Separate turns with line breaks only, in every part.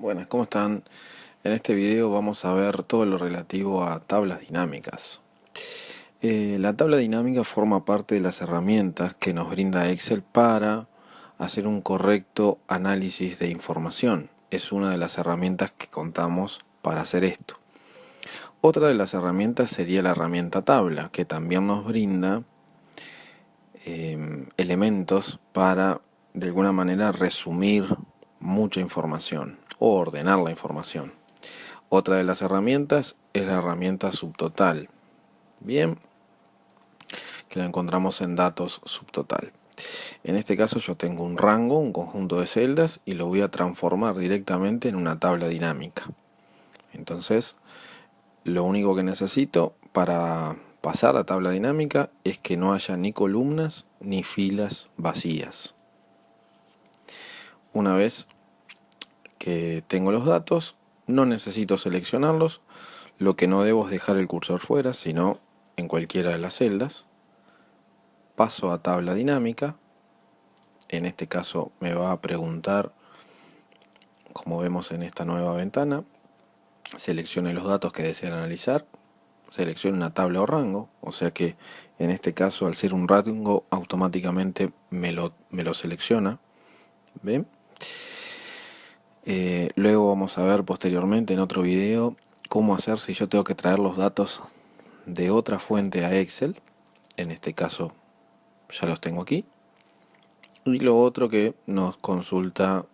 Buenas, ¿cómo están? En este video vamos a ver todo lo relativo a tablas dinámicas. La tabla dinámica forma parte de las herramientas que nos brinda Excel para hacer un correcto análisis de información. Es una de las herramientas que contamos para hacer esto. Otra de las herramientas sería la herramienta tabla, que también nos brinda elementos para de alguna manera resumir mucha información o ordenar la información. Otra de las herramientas es la herramienta subtotal, bien, que la encontramos en datos subtotal. En este caso yo tengo un rango, un conjunto de celdas, y lo voy a transformar directamente en una tabla dinámica. Entonces, lo único que necesito para pasar a tabla dinámica es que no haya ni columnas ni filas vacías. Una vez que tengo los datos, no necesito seleccionarlos. Lo que no debo es dejar el cursor fuera, sino en cualquiera de las celdas. Paso a tabla dinámica. En este caso me va a preguntar, como vemos en esta nueva ventana, seleccione los datos que desea analizar. Seleccione una tabla o rango, o sea que en este caso, al ser un rango, automáticamente me lo selecciona. ¿Ven? Luego vamos a ver posteriormente en otro video cómo hacer si yo tengo que traer los datos de otra fuente a Excel. En este caso ya los tengo aquí. Y lo otro que nos consulta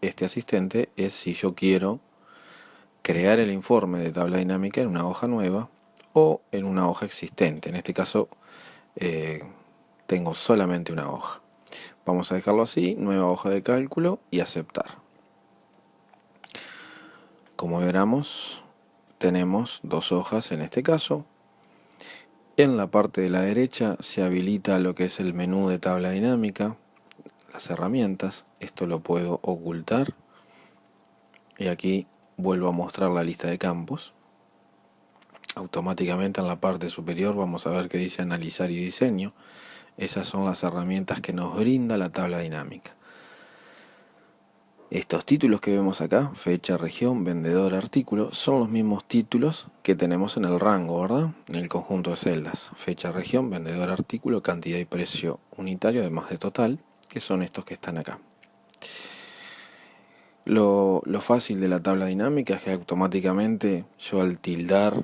este asistente es si yo quiero crear el informe de tabla dinámica en una hoja nueva o en una hoja existente. En este caso tengo solamente una hoja. Vamos a dejarlo así, nueva hoja de cálculo y aceptar. Como veremos, tenemos dos hojas en este caso. En la parte de la derecha se habilita lo que es el menú de tabla dinámica, las herramientas. Esto lo puedo ocultar y aquí vuelvo a mostrar la lista de campos. Automáticamente en la parte superior vamos a ver que dice analizar y diseño. Esas son las herramientas que nos brinda la tabla dinámica. Estos títulos que vemos acá, fecha, región, vendedor, artículo, son los mismos títulos que tenemos en el rango, ¿verdad? En el conjunto de celdas. Fecha, región, vendedor, artículo, cantidad y precio unitario, además de total, que son estos que están acá. Lo fácil de la tabla dinámica es que automáticamente yo al tildar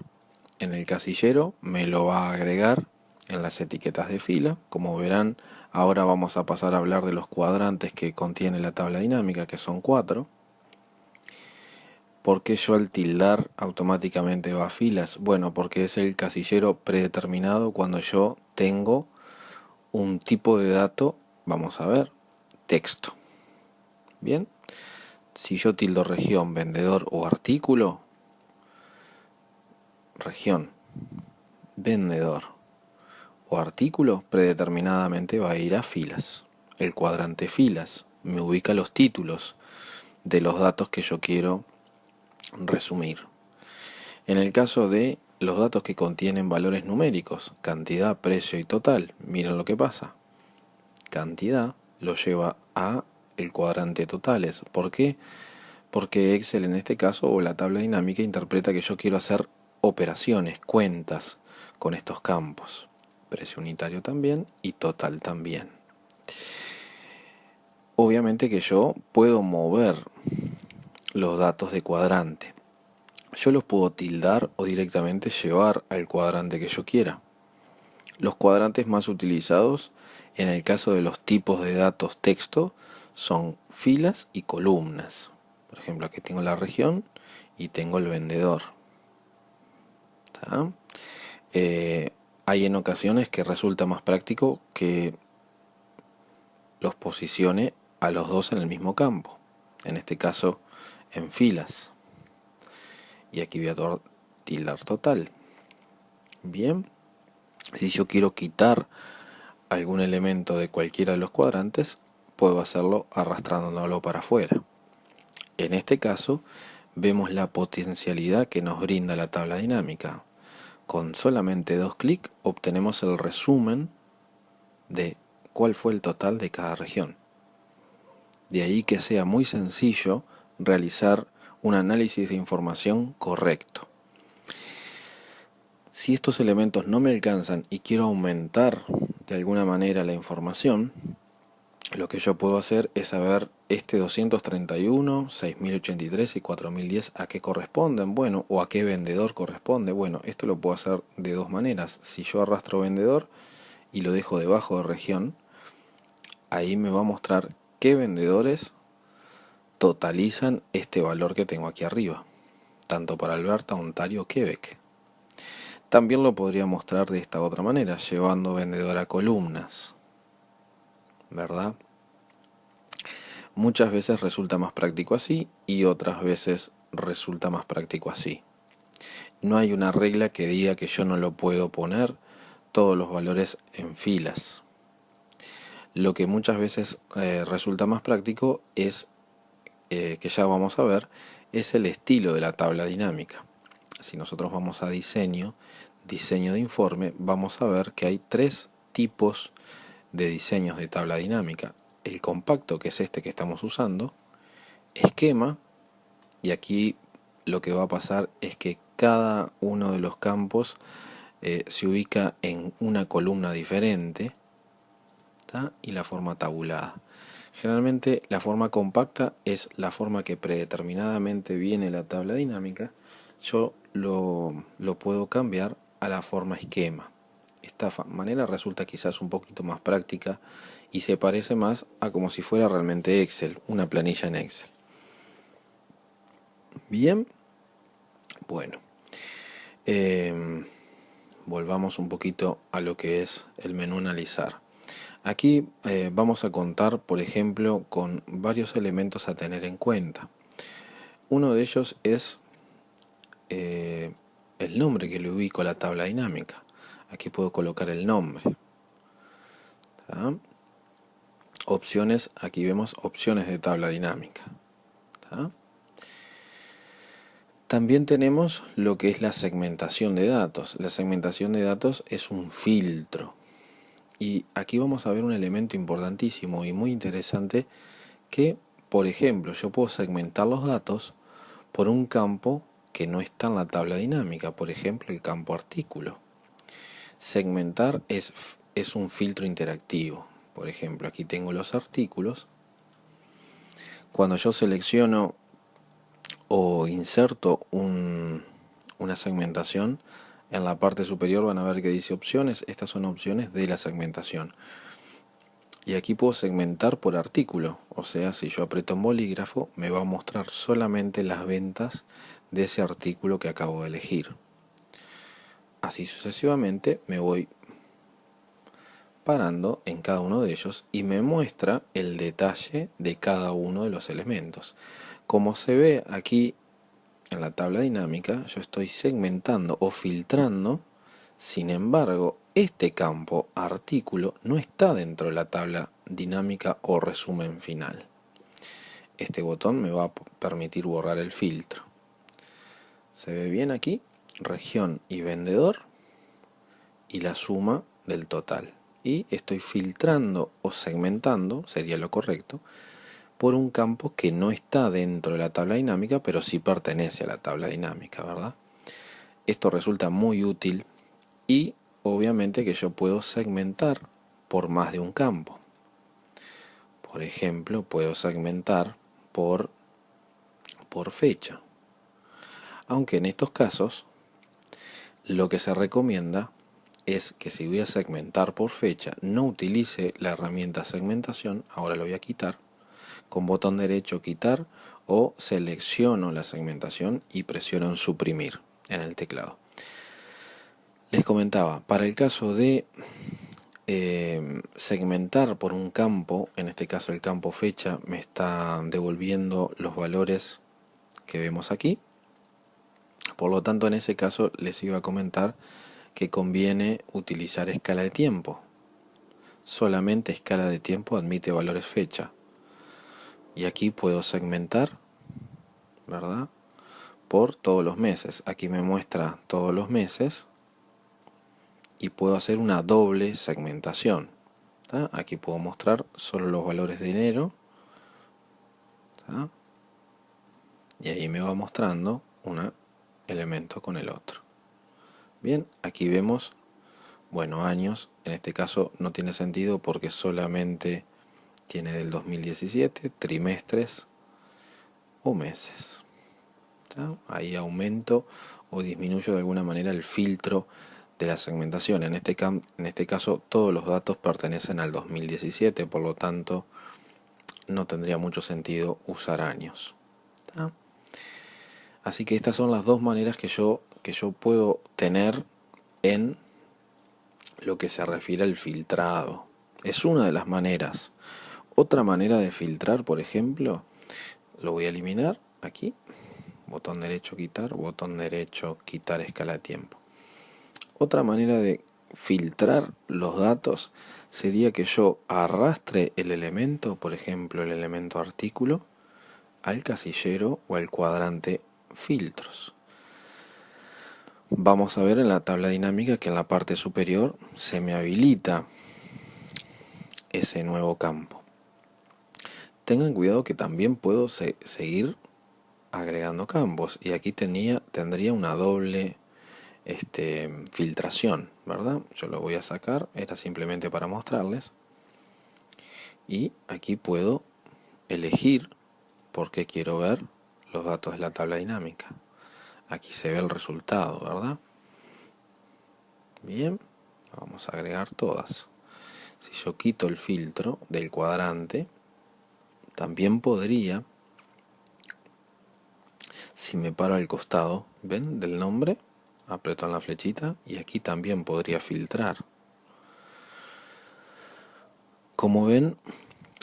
en el casillero me lo va a agregar en las etiquetas de fila. Como verán, ahora vamos a pasar a hablar de los cuadrantes que contiene la tabla dinámica, que son 4. ¿Por qué yo al tildar automáticamente va a filas? Bueno, porque es el casillero predeterminado cuando yo tengo un tipo de dato, vamos a ver, texto. Bien, si yo tildo región, vendedor o artículo, región, vendedor o artículo, predeterminadamente va a ir a filas. El cuadrante filas me ubica los títulos de los datos que yo quiero resumir. En el caso de los datos que contienen valores numéricos, cantidad, precio y total, miren lo que pasa. Cantidad lo lleva a el cuadrante totales. ¿Por qué? Porque Excel en este caso, o la tabla dinámica, interpreta que yo quiero hacer operaciones, cuentas con estos campos. Precio unitario también y total también. Obviamente que yo puedo mover los datos de cuadrante. Yo los puedo tildar o directamente llevar al cuadrante que yo quiera. Los cuadrantes más utilizados en el caso de los tipos de datos texto son filas y columnas. Por ejemplo, aquí tengo la región y tengo el vendedor. Hay en ocasiones que resulta más práctico que los posicione a los dos en el mismo campo. En este caso, en filas. Y aquí voy a tildar total. Bien. Si yo quiero quitar algún elemento de cualquiera de los cuadrantes, puedo hacerlo arrastrándolo para afuera. En este caso, vemos la potencialidad que nos brinda la tabla dinámica. Con solamente 2 clics obtenemos el resumen de cuál fue el total de cada región. De ahí que sea muy sencillo realizar un análisis de información correcto. Si estos elementos no me alcanzan y quiero aumentar de alguna manera la información, lo que yo puedo hacer es saber este 231, 6083 y 4010 a qué corresponden, bueno, o a qué vendedor corresponde. Bueno, esto lo puedo hacer de dos maneras. Si yo arrastro vendedor y lo dejo debajo de región, ahí me va a mostrar qué vendedores totalizan este valor que tengo aquí arriba, tanto para Alberta, Ontario, Quebec. También lo podría mostrar de esta otra manera, llevando vendedor a columnas, ¿verdad? Muchas veces resulta más práctico así y otras veces resulta más práctico así. No hay una regla que diga que yo no lo puedo poner todos los valores en filas. Lo que muchas veces resulta más práctico es, que ya vamos a ver, es el estilo de la tabla dinámica. Si nosotros vamos a diseño de informe, vamos a ver que hay tres tipos de diseños de tabla dinámica. El compacto, que es este que estamos usando, esquema, y aquí lo que va a pasar es que cada uno de los campos se ubica en una columna diferente, ¿tá? Y la forma tabulada. Generalmente la forma compacta es la forma que predeterminadamente viene la tabla dinámica. Yo lo puedo cambiar a la forma esquema. Esta manera resulta quizás un poquito más práctica y se parece más a como si fuera realmente Excel, una planilla en Excel. Bien, bueno, volvamos un poquito a lo que es el menú analizar. Aquí vamos a contar, por ejemplo, con varios elementos a tener en cuenta. Uno de ellos es el nombre que le ubico a la tabla dinámica. Aquí puedo colocar el nombre. ¿Tá? Opciones, aquí vemos opciones de tabla dinámica. ¿Tá? También tenemos lo que es la segmentación de datos. La segmentación de datos es un filtro. Y aquí vamos a ver un elemento importantísimo y muy interesante que, por ejemplo, yo puedo segmentar los datos por un campo que no está en la tabla dinámica, por ejemplo, el campo artículo. Segmentar es un filtro interactivo. Por ejemplo, aquí tengo los artículos. Cuando yo selecciono o inserto una segmentación, en la parte superior van a ver que dice opciones. Estas son opciones de la segmentación. Y aquí puedo segmentar por artículo, o sea, si yo aprieto en bolígrafo, me va a mostrar solamente las ventas de ese artículo que acabo de elegir. Así sucesivamente me voy parando en cada uno de ellos y me muestra el detalle de cada uno de los elementos. Como se ve aquí en la tabla dinámica, yo estoy segmentando o filtrando. Sin embargo, este campo artículo no está dentro de la tabla dinámica o resumen final. Este botón me va a permitir borrar el filtro. ¿Se ve bien aquí? Región y vendedor y la suma del total. Y estoy filtrando o segmentando, sería lo correcto, por un campo que no está dentro de la tabla dinámica, pero sí pertenece a la tabla dinámica, ¿verdad? Esto resulta muy útil y obviamente que yo puedo segmentar por más de un campo. Por ejemplo, puedo segmentar por fecha. Aunque en estos casos, lo que se recomienda es que si voy a segmentar por fecha, no utilice la herramienta segmentación, ahora lo voy a quitar, con botón derecho quitar o selecciono la segmentación y presiono en suprimir en el teclado. Les comentaba, para el caso de segmentar por un campo, en este caso el campo fecha me está devolviendo los valores que vemos aquí. Por lo tanto, en ese caso les iba a comentar que conviene utilizar escala de tiempo. Solamente escala de tiempo admite valores fecha. Y aquí puedo segmentar, ¿verdad? Por todos los meses. Aquí me muestra todos los meses y puedo hacer una doble segmentación. ¿Tá? Aquí puedo mostrar solo los valores de enero, ¿tá? y ahí me va mostrando un elemento con el otro. Bien, aquí vemos, bueno, años, en este caso no tiene sentido porque solamente tiene del 2017, trimestres o meses. ¿Tá? Ahí aumento o disminuyo de alguna manera el filtro de la segmentación. En este caso todos los datos pertenecen al 2017, por lo tanto no tendría mucho sentido usar años. ¿Tá? Así que estas son las dos maneras que yo puedo tener en lo que se refiere al filtrado. Es una de las maneras. Otra manera de filtrar, por ejemplo, lo voy a eliminar aquí. Botón derecho quitar, botón derecho quitar escala de tiempo. Otra manera de filtrar los datos sería que yo arrastre el elemento, por ejemplo el elemento artículo, al casillero o al cuadrante filtros. Vamos a ver en la tabla dinámica que en la parte superior se me habilita ese nuevo campo. Tengan cuidado que también puedo seguir agregando campos, y aquí tendría una doble filtración, ¿verdad? Yo lo voy a sacar, era simplemente para mostrarles, y aquí puedo elegir porque quiero ver los datos de la tabla dinámica. Aquí se ve el resultado, ¿verdad? Bien, vamos a agregar todas. Si yo quito el filtro del cuadrante, también podría, si me paro al costado, ¿ven? Del nombre, aprieto en la flechita y aquí también podría filtrar. Como ven,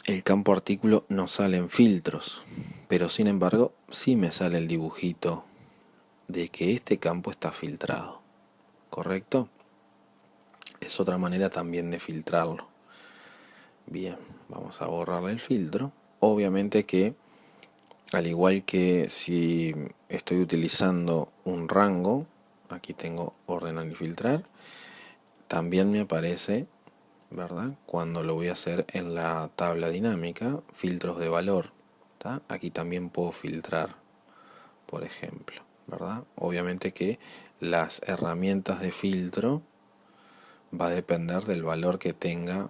el campo artículo no sale en filtros, pero sin embargo sí me sale el dibujito de que este campo está filtrado, ¿correcto? Es otra manera también de filtrarlo. Bien, vamos a borrarle el filtro. Obviamente que, al igual que si estoy utilizando un rango, aquí tengo ordenar y filtrar, también me aparece, ¿verdad? Cuando lo voy a hacer en la tabla dinámica, filtros de valor, ¿tá? Aquí también puedo filtrar, por ejemplo, ¿verdad? Obviamente que las herramientas de filtro va a depender del valor que tenga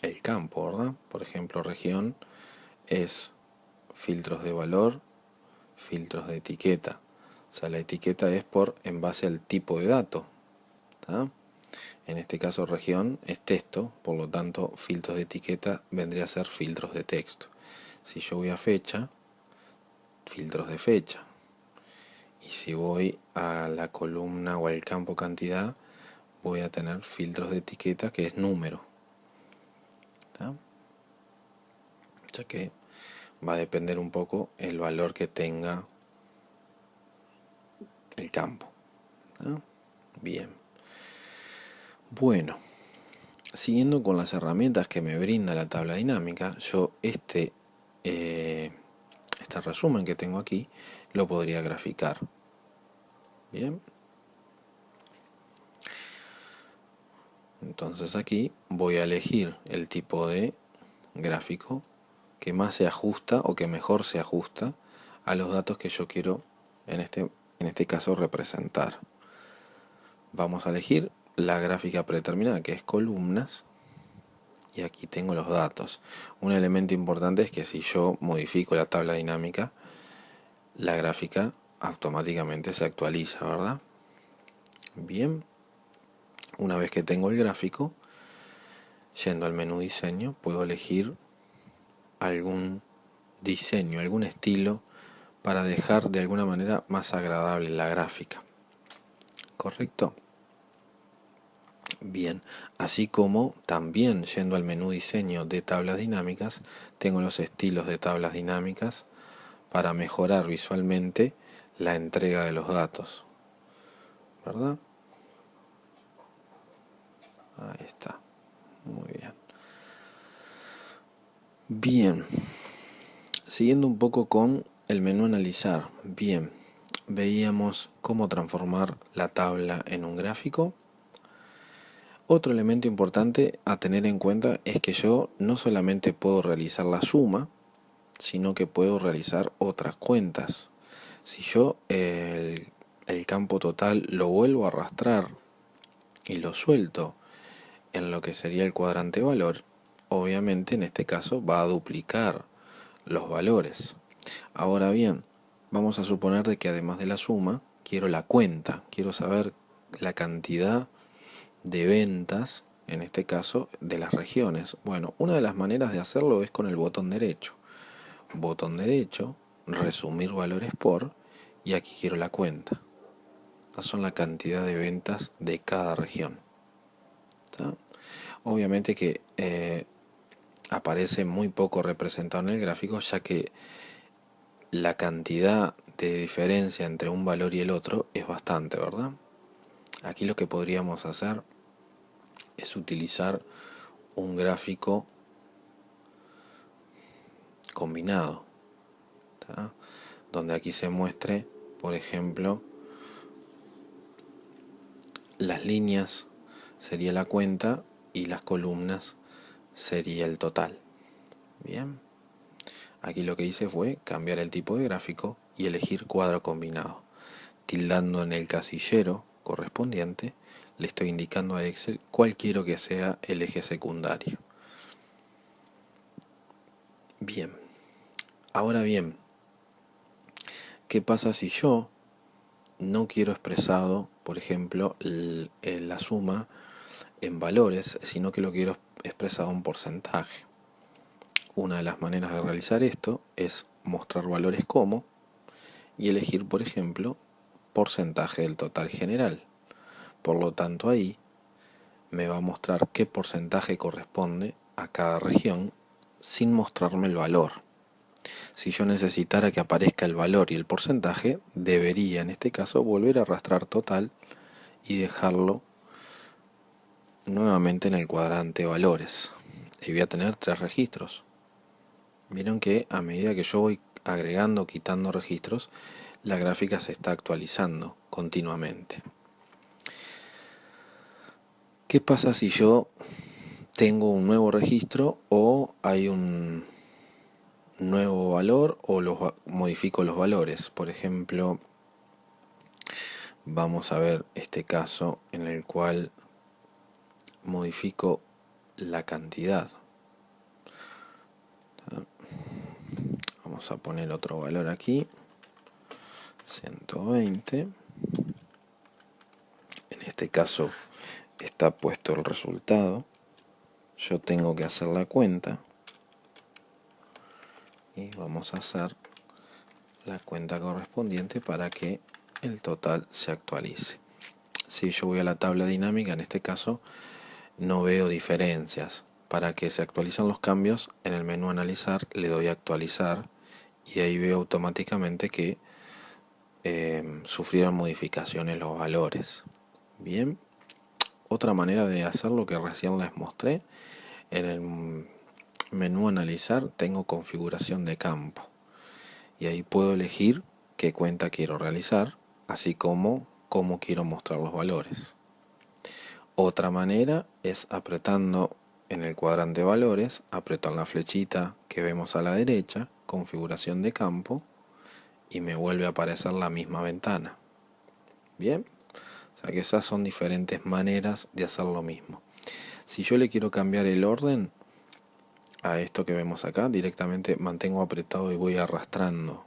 el campo, ¿verdad? Por ejemplo, región es filtros de valor, filtros de etiqueta. O sea, la etiqueta es en base al tipo de dato, ¿tá? En este caso región es texto, por lo tanto filtros de etiqueta vendría a ser filtros de texto. Si yo voy a fecha, filtros de fecha. Y si voy a la columna o al campo cantidad, voy a tener filtros de etiqueta que es número, ¿tá? Ya que va a depender un poco el valor que tenga el campo, ¿tá? Bien. Bueno, siguiendo con las herramientas que me brinda la tabla dinámica, yo este resumen que tengo aquí lo podría graficar. Bien. Entonces aquí voy a elegir el tipo de gráfico que más se ajusta o que mejor se ajusta a los datos que yo quiero en este caso representar. Vamos a elegir la gráfica predeterminada, que es columnas, y aquí tengo los datos. Un elemento importante es que si yo modifico la tabla dinámica, la gráfica automáticamente se actualiza, ¿verdad? Bien, una vez que tengo el gráfico, yendo al menú diseño, puedo elegir algún diseño, algún estilo para dejar de alguna manera más agradable la gráfica, ¿correcto? Bien, así como también yendo al menú diseño de tablas dinámicas, tengo los estilos de tablas dinámicas para mejorar visualmente la entrega de los datos, ¿verdad? Ahí está, muy bien. Bien, siguiendo un poco con el menú analizar, bien, veíamos cómo transformar la tabla en un gráfico. Otro elemento importante a tener en cuenta es que yo no solamente puedo realizar la suma, sino que puedo realizar otras cuentas. Si yo el campo total lo vuelvo a arrastrar y lo suelto en lo que sería el cuadrante valor, obviamente en este caso va a duplicar los valores. Ahora bien, vamos a suponer de que además de la suma, quiero la cuenta, quiero saber la cantidad de ventas, en este caso, de las regiones. Bueno, una de las maneras de hacerlo es con el botón derecho. Botón derecho, resumir valores por, y aquí quiero la cuenta. Estas son la cantidad de ventas de cada región. ¿Está? Obviamente que aparece muy poco representado en el gráfico, ya que la cantidad de diferencia entre un valor y el otro es bastante, ¿verdad? Aquí lo que podríamos hacer es utilizar un gráfico combinado, ¿tá? Donde aquí se muestre, por ejemplo, las líneas sería la cuenta y las columnas sería el total. Bien, aquí lo que hice fue cambiar el tipo de gráfico y elegir cuadro combinado. Tildando en el casillero correspondiente, le estoy indicando a Excel cuál quiero que sea el eje secundario. Bien, ahora bien, ¿qué pasa si yo no quiero expresado, por ejemplo, la suma en valores, sino que lo quiero expresado en porcentaje? Una de las maneras de realizar esto es mostrar valores como y elegir, por ejemplo, porcentaje del total general. Por lo tanto, ahí me va a mostrar qué porcentaje corresponde a cada región sin mostrarme el valor. Si yo necesitara que aparezca el valor y el porcentaje, debería en este caso volver a arrastrar total y dejarlo nuevamente en el cuadrante valores. Y voy a tener 3 registros. Vieron que a medida que yo voy agregando o quitando registros, la gráfica se está actualizando continuamente. ¿Qué pasa si yo tengo un nuevo registro o hay un nuevo valor o modifico los valores? Por ejemplo, vamos a ver este caso en el cual modifico la cantidad. Vamos a poner otro valor aquí, 120. En este caso está puesto el resultado. Yo tengo que hacer la cuenta y vamos a hacer la cuenta correspondiente para que el total se actualice. Si yo voy a la tabla dinámica, en este caso no veo diferencias. Para que se actualicen los cambios, en el menú analizar le doy a actualizar y ahí veo automáticamente que sufrieron modificaciones los valores. Bien, otra manera de hacer lo que recién les mostré, en el menú analizar tengo configuración de campo y ahí puedo elegir qué cuenta quiero realizar, así como cómo quiero mostrar los valores. Otra manera es apretando en el cuadrante valores, aprieto en la flechita que vemos a la derecha, configuración de campo, y me vuelve a aparecer la misma ventana. Bien, o sea que esas son diferentes maneras de hacer lo mismo. Si yo le quiero cambiar el orden a esto que vemos acá, directamente mantengo apretado y voy arrastrando.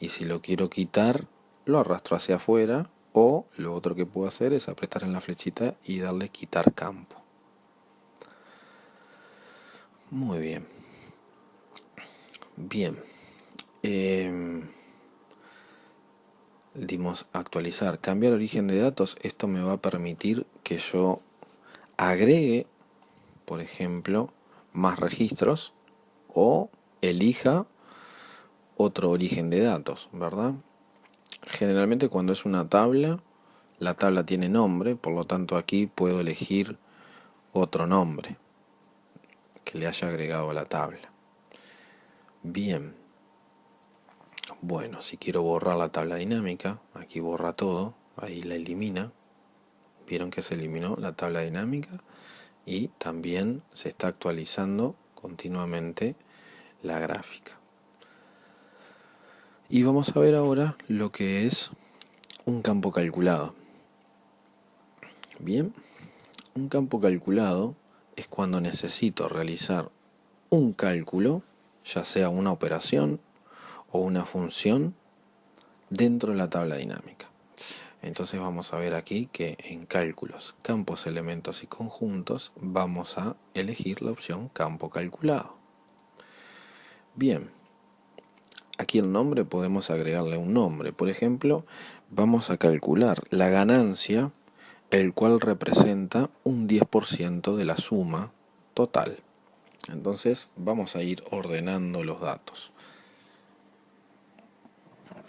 Y si lo quiero quitar, lo arrastro hacia afuera, o lo otro que puedo hacer es apretar en la flechita y darle quitar campo. Muy bien. Bien. Dimos actualizar, cambiar origen de datos. Esto me va a permitir que yo agregue, por ejemplo, más registros o elija otro origen de datos, ¿verdad? Generalmente cuando es una tabla, la tabla tiene nombre, por lo tanto aquí puedo elegir otro nombre que le haya agregado a la tabla. Bien, bueno, si quiero borrar la tabla dinámica, aquí borra todo, ahí la elimina. Vieron que se eliminó la tabla dinámica y también se está actualizando continuamente la gráfica. Y vamos a ver ahora lo que es un campo calculado. Bien, un campo calculado es cuando necesito realizar un cálculo, ya sea una operación o una función, dentro de la tabla dinámica. Entonces vamos a ver aquí que en cálculos, campos, elementos y conjuntos vamos a elegir la opción campo calculado. Bien, aquí el nombre podemos agregarle un nombre. Por ejemplo, vamos a calcular la ganancia, el cual representa un 10% de la suma total. Entonces vamos a ir ordenando los datos.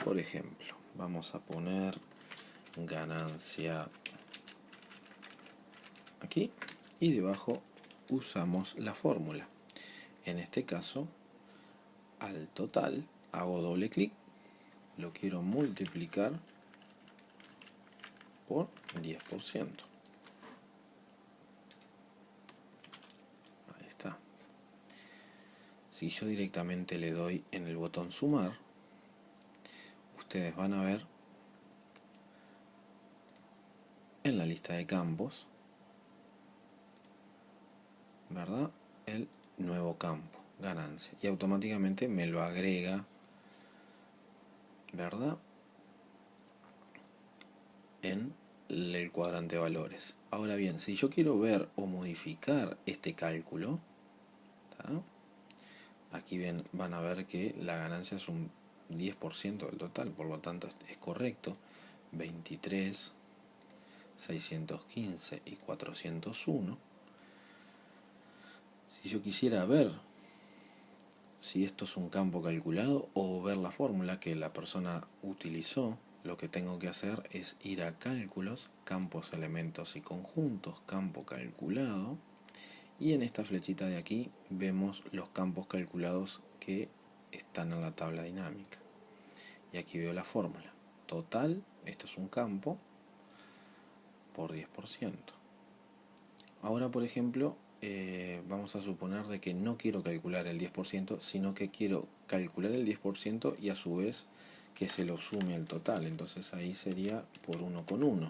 Por ejemplo, vamos a poner ganancia aquí y debajo usamos la fórmula. En este caso, al total hago doble clic, lo quiero multiplicar por 10%. Ahí está. Si yo directamente le doy en el botón sumar, ustedes van a ver en la lista de campos, ¿verdad?, el nuevo campo, ganancia, y automáticamente me lo agrega, ¿verdad?, en el cuadrante de valores. Ahora bien, si yo quiero ver o modificar este cálculo, ¿tá?, aquí van a ver que la ganancia es un 10% del total, por lo tanto es correcto. 23, 615 y 401. Si yo quisiera ver si esto es un campo calculado o ver la fórmula que la persona utilizó, lo que tengo que hacer es ir a cálculos, campos, elementos y conjuntos, campo calculado, y en esta flechita de aquí vemos los campos calculados que están en la tabla dinámica. Y aquí veo la fórmula. Total, esto es un campo, por 10%. Ahora, por ejemplo, vamos a suponer de que no quiero calcular el 10%, sino que quiero calcular el 10% y a su vez que se lo sume al total. Entonces ahí sería por 1,1.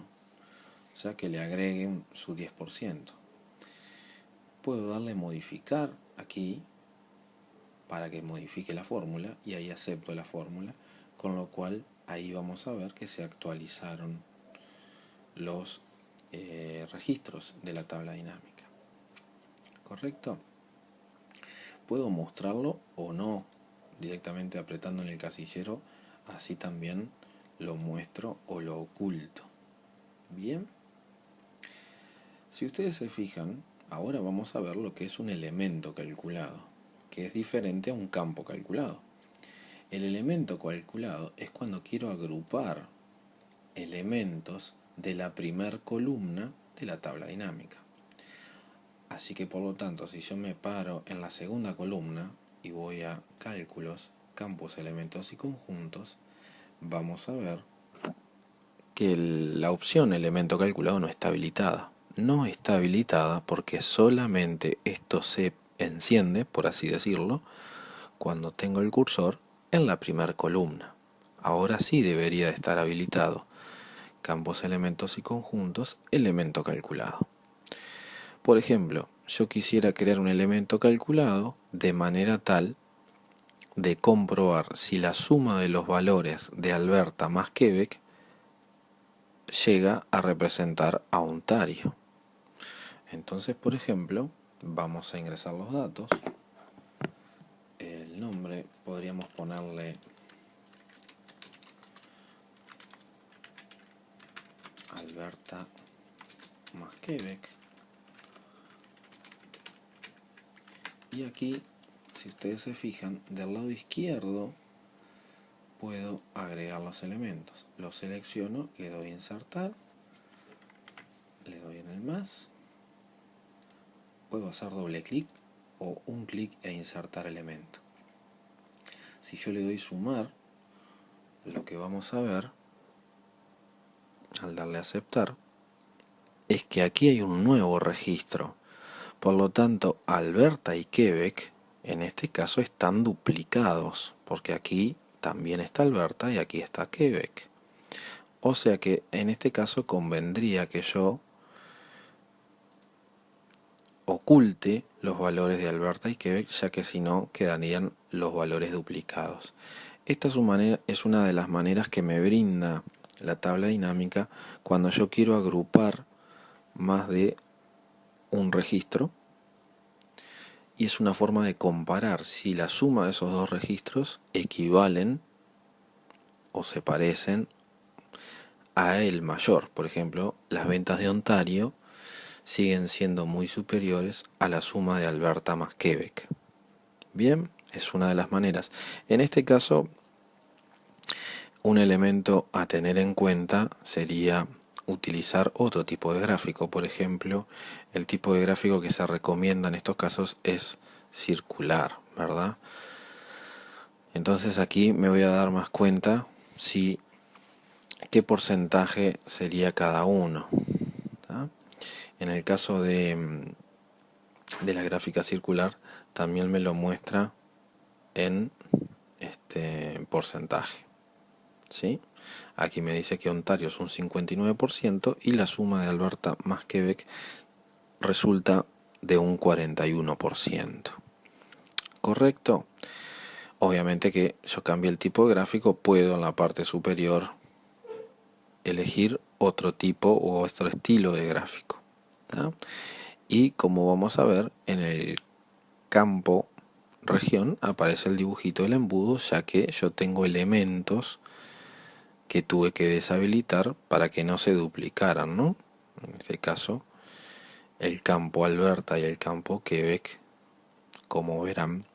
O sea que le agreguen su 10%. Puedo darle modificar aquí para que modifique la fórmula y ahí acepto la fórmula, con lo cual ahí vamos a ver que se actualizaron los registros de la tabla dinámica. ¿Correcto? Puedo mostrarlo o no directamente apretando en el casillero, así también lo muestro o lo oculto. Bien, si ustedes se fijan, ahora vamos a ver lo que es un elemento calculado, que es diferente a un campo calculado. El elemento calculado es cuando quiero agrupar elementos de la primer columna de la tabla dinámica. Así que por lo tanto, si yo me paro en la segunda columna y voy a cálculos, campos, elementos y conjuntos, vamos a ver que la opción elemento calculado no está habilitada. No está habilitada porque solamente esto se enciende, por así decirlo, cuando tengo el cursor en la primera columna. Ahora sí debería estar habilitado. Campos, elementos y conjuntos, elemento calculado. Por ejemplo, yo quisiera crear un elemento calculado de manera tal de comprobar si la suma de los valores de Alberta más Quebec llega a representar a Ontario. Entonces, por ejemplo, vamos a ingresar los datos. El nombre podríamos ponerle Alberta más Quebec. Y aquí, si ustedes se fijan, del lado izquierdo puedo agregar los elementos. Los selecciono, le doy a insertar, le doy en el más. Puedo hacer doble clic o un clic e insertar elemento. Si yo le doy sumar, lo que vamos a ver al darle a aceptar es que aquí hay un nuevo registro. Por lo tanto, Alberta y Quebec en este caso están duplicados, porque aquí también está Alberta y aquí está Quebec. O sea que en este caso convendría que yo oculte los valores de Alberta y Quebec, ya que si no quedarían los valores duplicados. Esta es una de las maneras que me brinda la tabla dinámica cuando yo quiero agrupar más de un registro, y es una forma de comparar si la suma de esos dos registros equivalen o se parecen a el mayor. Por ejemplo, las ventas de Ontario siguen siendo muy superiores a la suma de Alberta más Quebec. Bien, es una de las maneras. En este caso, un elemento a tener en cuenta sería utilizar otro tipo de gráfico. Por ejemplo, el tipo de gráfico que se recomienda en estos casos es circular, ¿verdad? Entonces aquí me voy a dar más cuenta si qué porcentaje sería cada uno, ¿tá? En el caso de la gráfica circular también me lo muestra en porcentaje, ¿sí? Aquí me dice que Ontario es un 59% y la suma de Alberta más Quebec resulta de un 41%. ¿Correcto? Obviamente que yo cambie el tipo de gráfico, puedo en la parte superior elegir otro tipo o otro estilo de gráfico, ¿tá? Y como vamos a ver, en el campo región aparece el dibujito del embudo, ya que yo tengo elementos que tuve que deshabilitar para que no se duplicaran, ¿no? En este caso, el campo Alberta y el campo Quebec, como verán,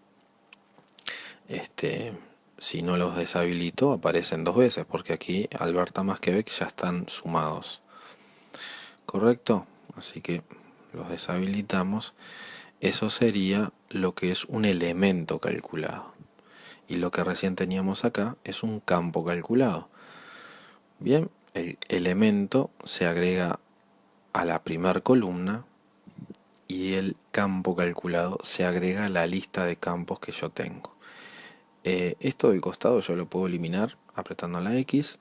si no los deshabilito aparecen dos veces, porque aquí Alberta más Quebec ya están sumados. ¿Correcto? Así que los deshabilitamos. Eso sería lo que es un elemento calculado. Y lo que recién teníamos acá es un campo calculado. Bien, el elemento se agrega a la primera columna y el campo calculado se agrega a la lista de campos que yo tengo. Esto del costado yo lo puedo eliminar apretando la X.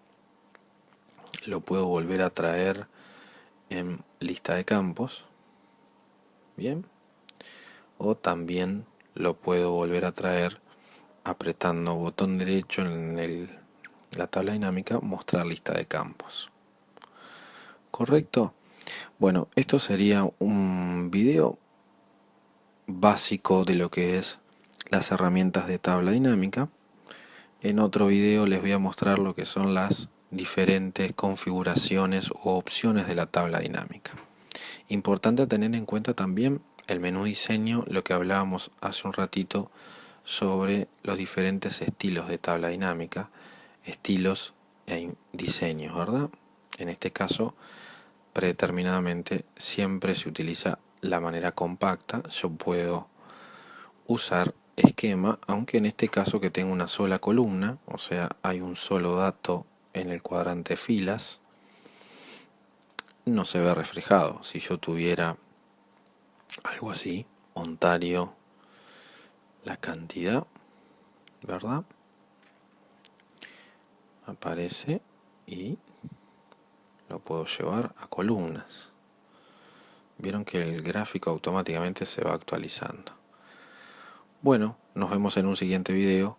Lo puedo volver a traer en lista de campos. Bien. O también lo puedo volver a traer apretando botón derecho en la tabla dinámica, mostrar lista de campos. ¿Correcto? Bueno, esto sería un video básico de lo que es las herramientas de tabla dinámica. En otro video les voy a mostrar lo que son las diferentes configuraciones o opciones de la tabla dinámica. Importante tener en cuenta también el menú diseño, lo que hablábamos hace un ratito sobre los diferentes estilos de tabla dinámica, estilos e diseños, ¿verdad? En este caso, predeterminadamente siempre se utiliza la manera compacta. Yo puedo usar esquema, aunque en este caso que tengo una sola columna, o sea, hay un solo dato en el cuadrante filas, no se ve reflejado. Si yo tuviera algo así, Ontario, la cantidad, ¿verdad? Aparece y lo puedo llevar a columnas. Vieron que el gráfico automáticamente se va actualizando. Bueno, nos vemos en un siguiente video.